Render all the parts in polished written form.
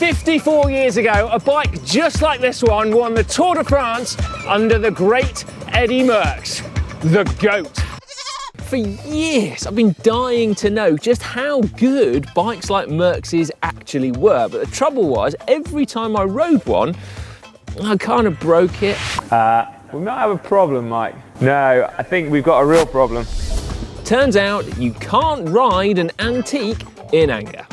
54 years ago, a bike just like this one won the Tour de France under the great Eddy Merckx, the GOAT. For years, I've been dying to know just how good bikes like Merckx's actually were, but the trouble was, every time I rode one, I kind of broke it. We might have a problem, Mike. No, I think we've got a real problem. Turns out you can't ride an antique in anger.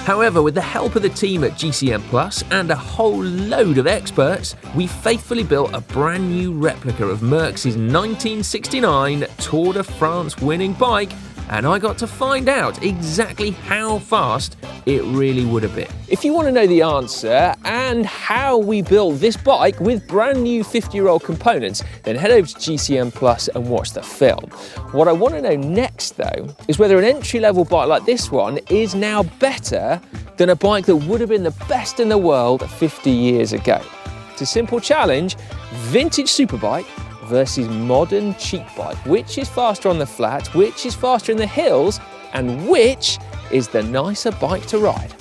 However, with the help of the team at GCM Plus and a whole load of experts, we faithfully built a brand new replica of Merckx's 1969 Tour de France winning bike, and I got to find out exactly how fast it really would have been. If you want to know the answer and how we built this bike with brand new 50-year-old components, then head over to GCM Plus and watch the film. What I want to know next, though, is whether an entry-level bike like this one is now better than a bike that would have been the best in the world 50 years ago. It's a simple challenge: vintage superbike versus modern cheap bike. Which is faster on the flat, which is faster in the hills, and which is the nicer bike to ride?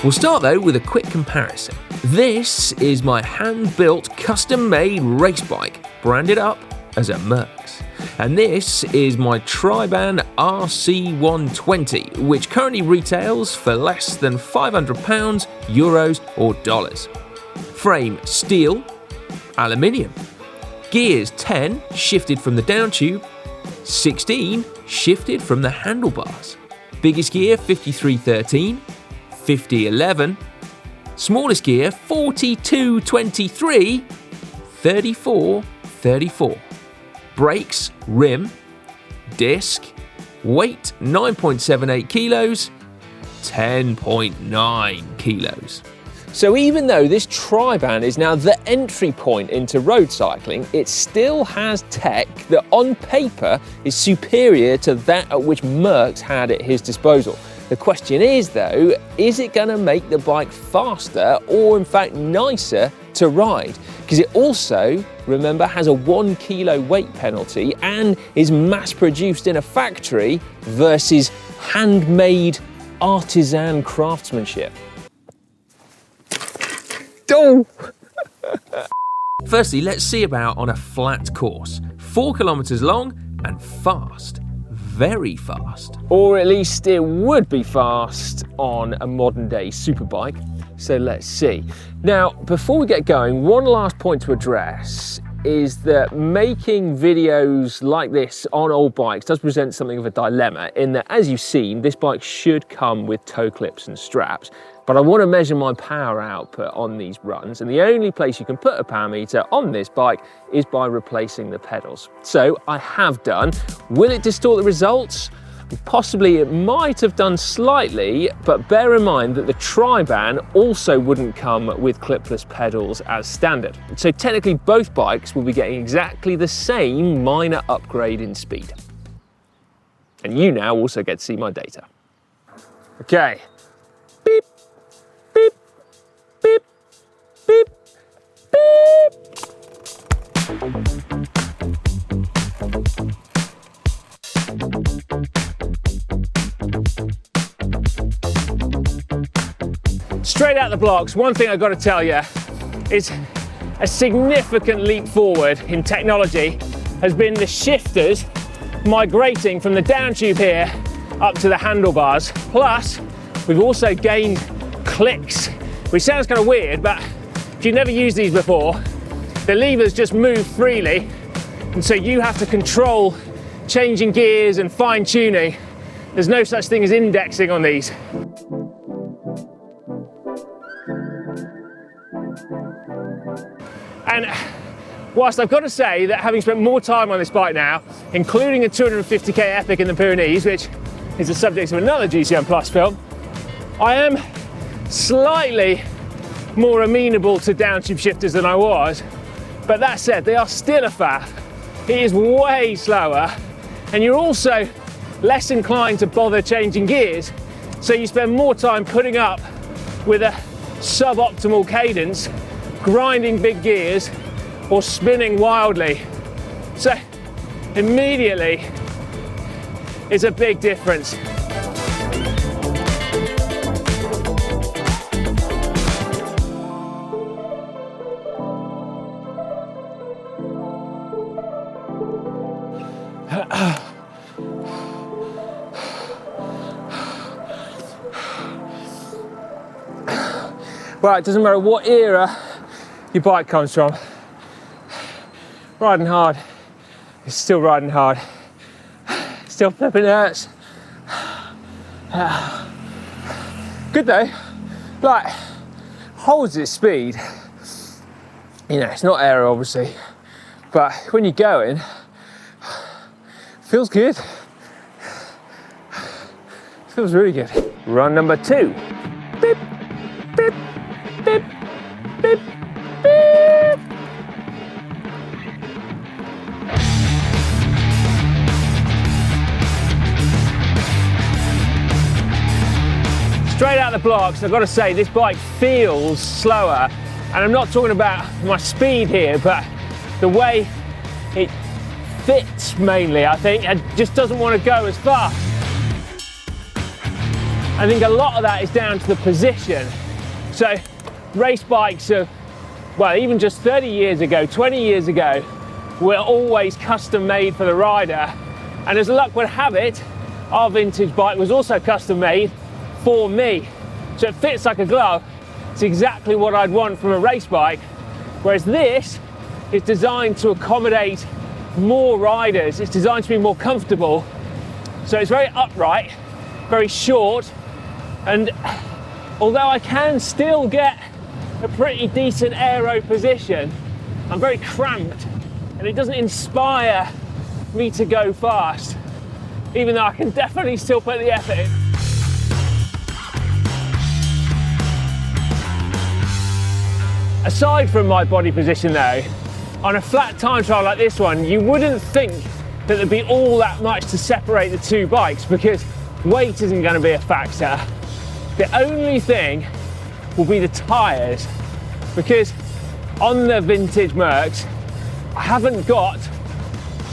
We'll start though with a quick comparison. This is my hand-built, custom-made race bike, branded up as a Merckx. And this is my Triban RC120, which currently retails for less than £500, euros or dollars. Frame steel, aluminium. Gears 10 shifted from the down tube, 16 shifted from the handlebars. Biggest gear 5313, 5011. Smallest gear 4223, 3434. Brakes, rim, disc, weight 9.78 kilos, 10.9 kilos. So even though this Triban is now the entry point into road cycling, it still has tech that on paper is superior to that at which Merckx had at his disposal. The question is though, is it going to make the bike faster or in fact nicer to ride? Because it also, remember, has a 1 kilo weight penalty and is mass produced in a factory versus handmade artisan craftsmanship. Oh. Firstly, let's see about on a flat course. 4 kilometers long and fast. Very fast. Or at least it would be fast on a modern day superbike. So let's see. Now, before we get going, one last point to address is that making videos like this on old bikes does present something of a dilemma in that, as you've seen, this bike should come with toe clips and straps. But I want to measure my power output on these runs, and the only place you can put a power meter on this bike is by replacing the pedals. So I have done. Will it distort the results? Possibly it might have done slightly, but bear in mind that the Triban also wouldn't come with clipless pedals as standard. So technically both bikes will be getting exactly the same minor upgrade in speed. And you now also get to see my data. Okay. Beep, beep, beep, beep, beep. Straight out the blocks, one thing I've got to tell you is a significant leap forward in technology has been the shifters migrating from the down tube here up to the handlebars. Plus, we've also gained clicks, which sounds kind of weird, but if you've never used these before, the levers just move freely, and so you have to control changing gears and fine tuning. There's no such thing as indexing on these. And whilst I've got to say that having spent more time on this bike now, including a 250k epic in the Pyrenees, which is the subject of another GCM Plus film, I am slightly more amenable to down tube shifters than I was. But that said, they are still a faff. It is way slower, and you're also less inclined to bother changing gears, so you spend more time putting up with a suboptimal cadence, grinding big gears, or spinning wildly. So immediately, it's a big difference. Well, it doesn't matter what era your bike comes from. Riding hard is still riding hard. Still flipping hurts. Good though, like, holds its speed. You know, it's not aero obviously, but when you're going, feels good. Feels really good. Run number 2. Beep, beep, beep, beep, beep. Straight out the blocks, I've got to say, this bike feels slower. And I'm not talking about my speed here, but the way it fits mainly, I think, and just doesn't want to go as fast. I think a lot of that is down to the position. So race bikes are, well, even just 30 years ago, 20 years ago, were always custom made for the rider. And as luck would have it, our vintage bike was also custom made for me. So it fits like a glove. It's exactly what I'd want from a race bike. Whereas this is designed to accommodate more riders. It's designed to be more comfortable. So it's very upright, very short. And although I can still get a pretty decent aero position, I'm very cramped and it doesn't inspire me to go fast, even though I can definitely still put the effort in. Aside from my body position though, on a flat time trial like this one, you wouldn't think that there'd be all that much to separate the two bikes because weight isn't going to be a factor. The only thing will be the tyres, because on the vintage Mercs, I haven't got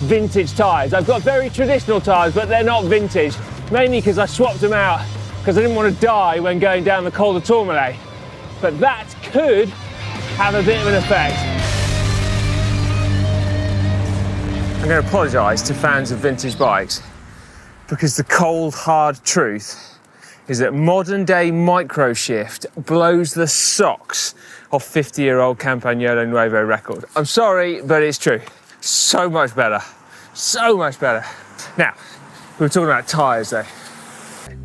vintage tyres. I've got very traditional tyres, but they're not vintage, mainly because I swapped them out because I didn't want to die when going down the Col de Tourmalet. But that could have a bit of an effect. I'm going to apologise to fans of vintage bikes, because the cold, hard truth is that modern day micro shift blows the socks off 50-year-old Campagnolo Nuevo record. I'm sorry, but it's true. So much better. So much better. Now, we were talking about tyres though.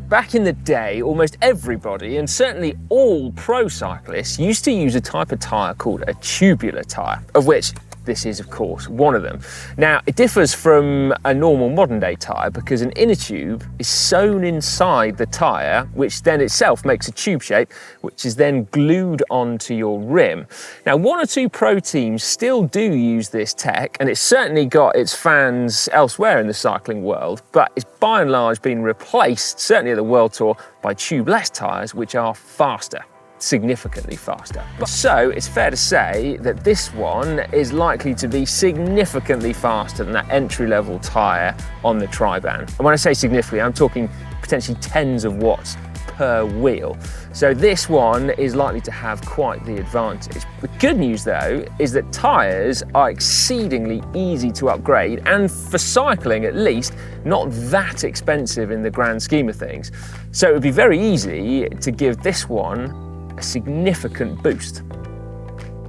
Back in the day, almost everybody, and certainly all pro cyclists, used to use a type of tyre called a tubular tyre, of which this is, of course, one of them. Now, it differs from a normal modern day tyre because an inner tube is sewn inside the tyre, which then itself makes a tube shape, which is then glued onto your rim. Now, one or two pro teams still do use this tech, and it's certainly got its fans elsewhere in the cycling world, but it's by and large been replaced, certainly at the World Tour, by tubeless tyres, which are faster. Significantly faster. So it's fair to say that this one is likely to be significantly faster than that entry-level tyre on the Triban. And when I say significantly, I'm talking potentially tens of watts per wheel. So this one is likely to have quite the advantage. The good news though is that tyres are exceedingly easy to upgrade, and for cycling at least, not that expensive in the grand scheme of things. So it would be very easy to give this one a significant boost.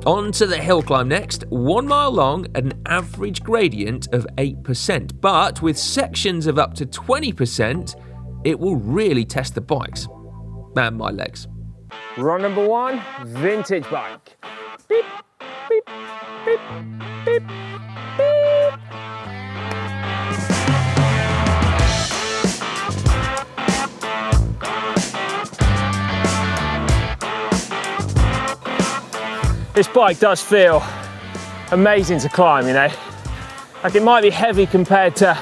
On to the hill climb next, 1 mile long at an average gradient of 8%, but with sections of up to 20%, it will really test the bikes and my legs. Run number 1, vintage bike. Beep, beep, beep, beep, beep. This bike does feel amazing to climb, you know. Like, it might be heavy compared to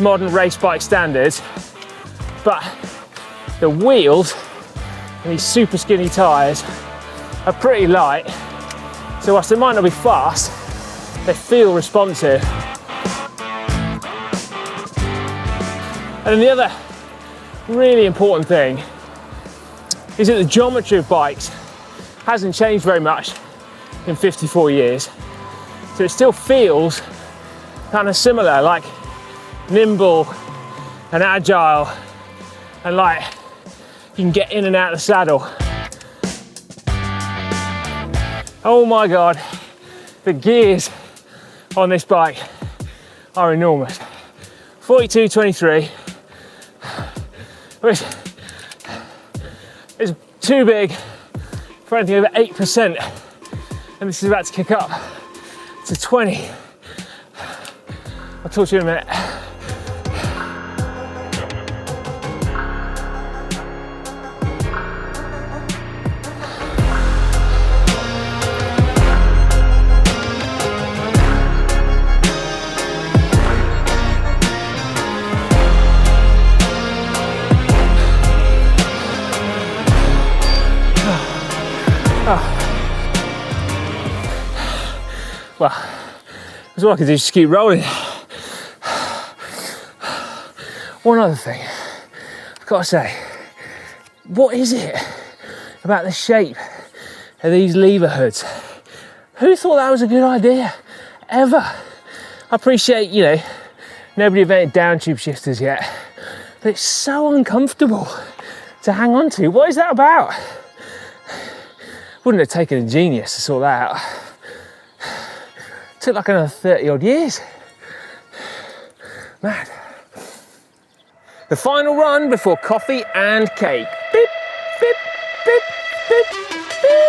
modern race bike standards, but the wheels and these super skinny tyres are pretty light. So whilst it might not be fast, They feel responsive. And then the other really important thing is that the geometry of bikes hasn't changed very much in 54 years. So it still feels kind of similar, like nimble and agile, and like you can get in and out of the saddle. Oh my God, the gears on this bike are enormous. 42-23, which is too big for anything over 8%, and this is about to kick up to 20. I'll talk to you in a minute. Well, that's all I can do, just keep rolling. One other thing, I've got to say, what is it about the shape of these lever hoods? Who thought that was a good idea, ever? I appreciate, you know, nobody invented down tube shifters yet, but it's so uncomfortable to hang on to. What is that about? Wouldn't have taken a genius to sort that out. Took like another 30 odd years. Mad. The final run before coffee and cake. Beep, beep, beep, beep, beep.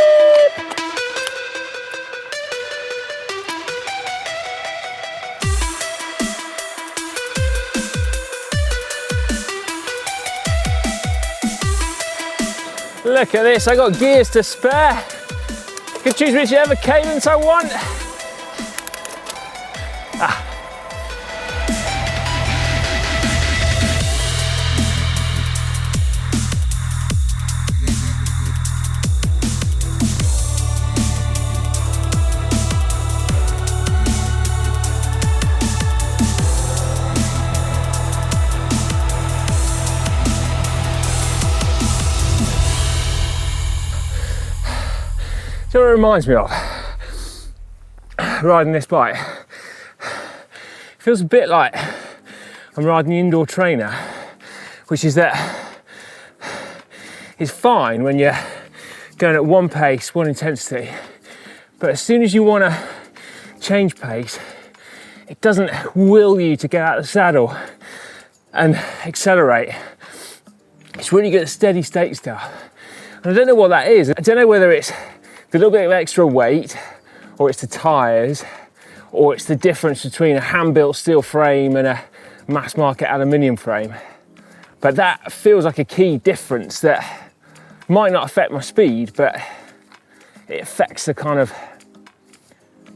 Look at this, I got gears to spare. Can choose whichever cadence I want. So it reminds me of riding this bike. It feels a bit like I'm riding the indoor trainer, which is that it's fine when you're going at one pace, one intensity, but as soon as you want to change pace, it doesn't will you to get out of the saddle and accelerate. It's really good at steady state stuff. And I don't know what that is. I don't know whether it's a little bit of extra weight, or it's the tyres, or it's the difference between a hand-built steel frame and a mass-market aluminium frame. But that feels like a key difference that might not affect my speed, but it affects the kind of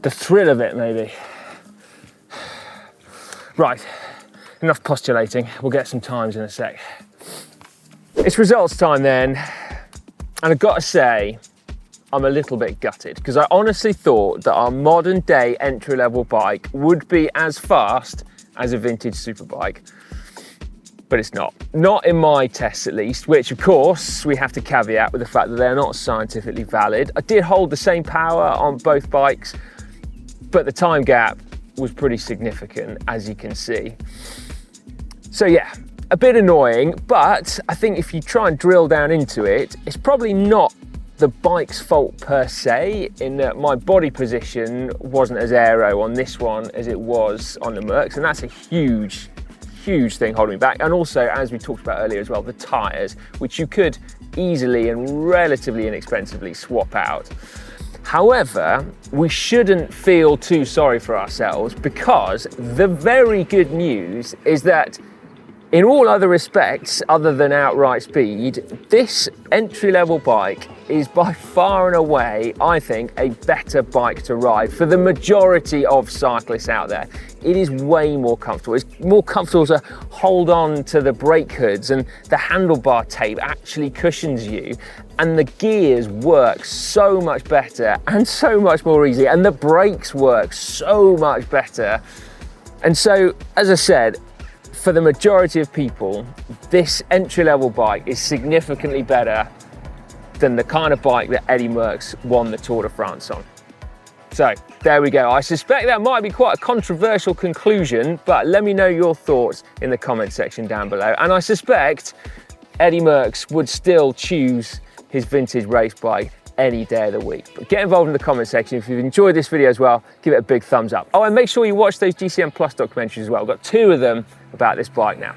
the thrill of it, maybe. Right, enough postulating. We'll get some times in a sec. It's results time then, and I've got to say, I'm a little bit gutted because I honestly thought that our modern day entry-level bike would be as fast as a vintage superbike, but it's not. Not in my tests at least, which of course we have to caveat with the fact that they're not scientifically valid. I did hold the same power on both bikes, but the time gap was pretty significant, as you can see. So yeah, a bit annoying, but I think if you try and drill down into it, it's probably not the bike's fault per se, in that my body position wasn't as aero on this one as it was on the Mercs, and that's a huge thing holding me back. And also, as we talked about earlier as well, the tyres, which you could easily and relatively inexpensively swap out. However, we shouldn't feel too sorry for ourselves, because the very good news is that In all other respects, other than outright speed, this entry-level bike is by far and away, I think, a better bike to ride for the majority of cyclists out there. It is way more comfortable. It's more comfortable to hold on to the brake hoods, and the handlebar tape actually cushions you, and the gears work so much better and so much more easy, and the brakes work so much better. And so, as I said, for the majority of people, this entry-level bike is significantly better than the kind of bike that Eddy Merckx won the Tour de France on. So there we go. I suspect that might be quite a controversial conclusion, but let me know your thoughts in the comment section down below. And I suspect Eddy Merckx would still choose his vintage race bike any day of the week. But get involved in the comment section. If you've enjoyed this video as well, give it a big thumbs up. Oh, and make sure you watch those GCN Plus documentaries as well. I've got 2 of them about this bike now.